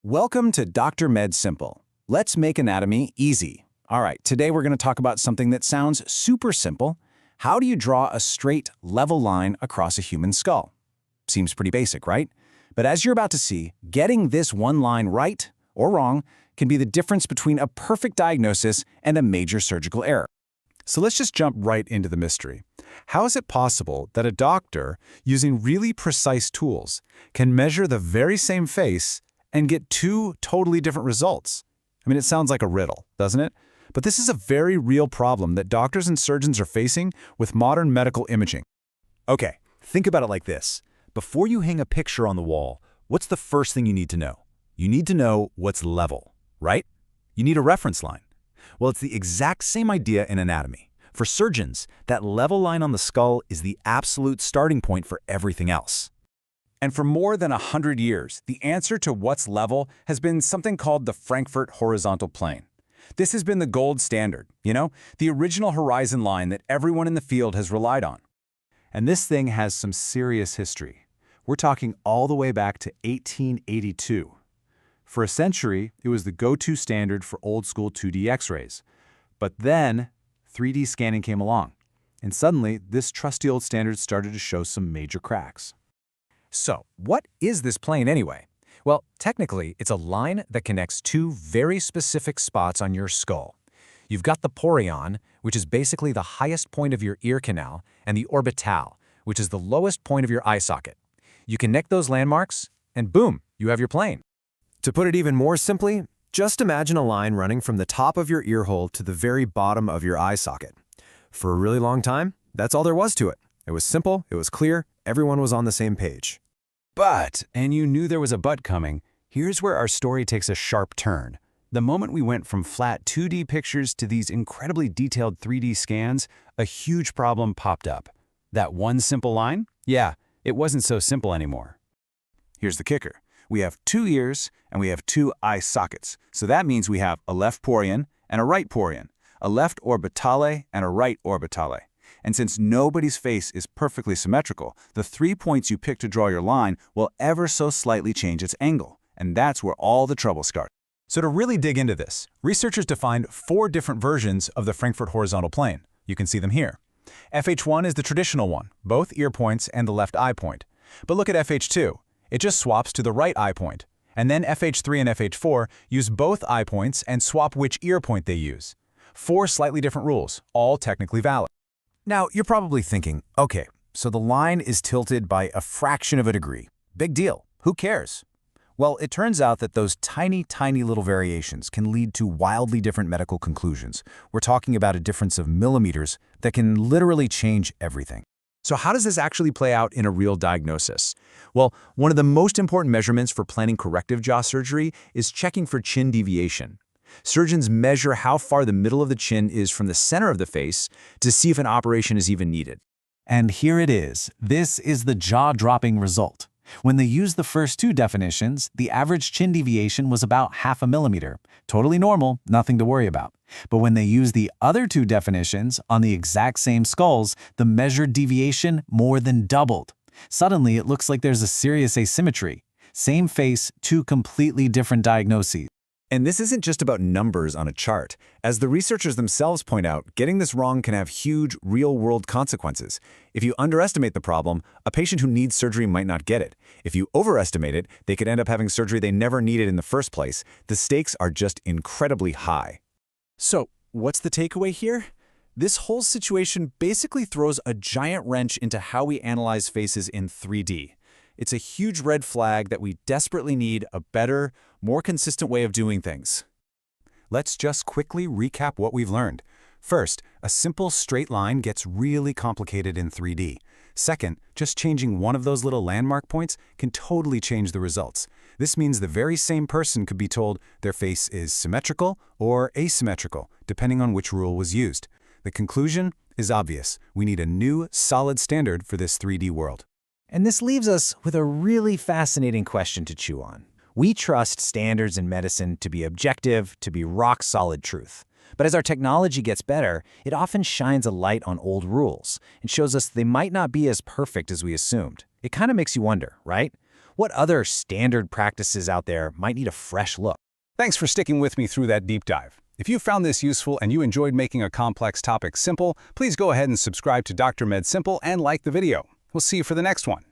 Welcome to DrMedSimple. Let's make anatomy easy. All right, today we're going to talk about something that sounds super simple. How do you draw a straight, level line across a human skull? Seems pretty basic, right? But as you're about to see, getting this one line right or wrong can be the difference between a perfect diagnosis and a major surgical error. So let's just jump right into the mystery. How is it possible that a doctor, using really precise tools, can measure the very same face and get two totally different results? I mean, it sounds like a riddle, doesn't it? But this is a very real problem that doctors and surgeons are facing with modern medical imaging. Okay, think about it like this. Before you hang a picture on the wall, what's the first thing you need to know? You need to know what's level, right? You need a reference line. Well, it's the exact same idea in anatomy. For surgeons, that level line on the skull is the absolute starting point for everything else. And for more than 100 years, the answer to what's level has been something called the Frankfurt Horizontal Plane. This has been the gold standard, the original horizon line that everyone in the field has relied on. And this thing has some serious history. We're talking all the way back to 1882. For a century, it was the go-to standard for old-school 2D X-rays. But then, 3D scanning came along, and suddenly, this trusty old standard started to show some major cracks. So, what is this plane anyway? Well, technically, it's a line that connects two very specific spots on your skull. You've got the Porion, which is basically the highest point of your ear canal, and the Orbitale, which is the lowest point of your eye socket. You connect those landmarks, and boom, you have your plane. To put it even more simply, just imagine a line running from the top of your ear hole to the very bottom of your eye socket. For a really long time, that's all there was to it. It was simple, it was clear, everyone was on the same page. But, and you knew there was a but coming, here's where our story takes a sharp turn. The moment we went from flat 2D pictures to these incredibly detailed 3D scans, a huge problem popped up. That one simple line? Yeah, it wasn't so simple anymore. Here's the kicker. We have two ears and we have two eye sockets. So that means we have a left Porion and a right Porion, a left Orbitale and a right Orbitale. And since nobody's face is perfectly symmetrical, the 3 points you pick to draw your line will ever so slightly change its angle. And that's where all the trouble starts. So to really dig into this, researchers defined 4 different versions of the Frankfurt Horizontal Plane. You can see them here. FH1 is the traditional one, both ear points and the left eye point. But look at FH2. It just swaps to the right eye point. And then FH3 and FH4 use both eye points and swap which ear point they use. 4 slightly different rules, all technically valid. Now, you're probably thinking, okay, so the line is tilted by a fraction of a degree. Big deal. Who cares? Well, it turns out that those tiny, tiny little variations can lead to wildly different medical conclusions. We're talking about a difference of millimeters that can literally change everything. So how does this actually play out in a real diagnosis? Well, one of the most important measurements for planning corrective jaw surgery is checking for chin deviation. Surgeons measure how far the middle of the chin is from the center of the face to see if an operation is even needed. And here it is. This is the jaw-dropping result. When they used the first 2 definitions, the average chin deviation was about 0.5 millimeter. Totally normal, nothing to worry about. But when they used the other 2 definitions on the exact same skulls, the measured deviation more than doubled. Suddenly, it looks like there's a serious asymmetry. Same face, 2 completely different diagnoses. And this isn't just about numbers on a chart. As the researchers themselves point out, getting this wrong can have huge, real-world consequences. If you underestimate the problem, a patient who needs surgery might not get it. If you overestimate it, they could end up having surgery they never needed in the first place. The stakes are just incredibly high. So, what's the takeaway here? This whole situation basically throws a giant wrench into how we analyze faces in 3D. It's a huge red flag that we desperately need a better, more consistent way of doing things. Let's just quickly recap what we've learned. First, a simple straight line gets really complicated in 3D. Second, just changing one of those little landmark points can totally change the results. This means the very same person could be told their face is symmetrical or asymmetrical, depending on which rule was used. The conclusion is obvious. We need a new, solid standard for this 3D world. And this leaves us with a really fascinating question to chew on. We trust standards in medicine to be objective, to be rock-solid truth. But as our technology gets better, it often shines a light on old rules and shows us they might not be as perfect as we assumed. It kind of makes you wonder, right? What other standard practices out there might need a fresh look? Thanks for sticking with me through that deep dive. If you found this useful and you enjoyed making a complex topic simple, please go ahead and subscribe to DrMedSimple and like the video. We'll see you for the next one.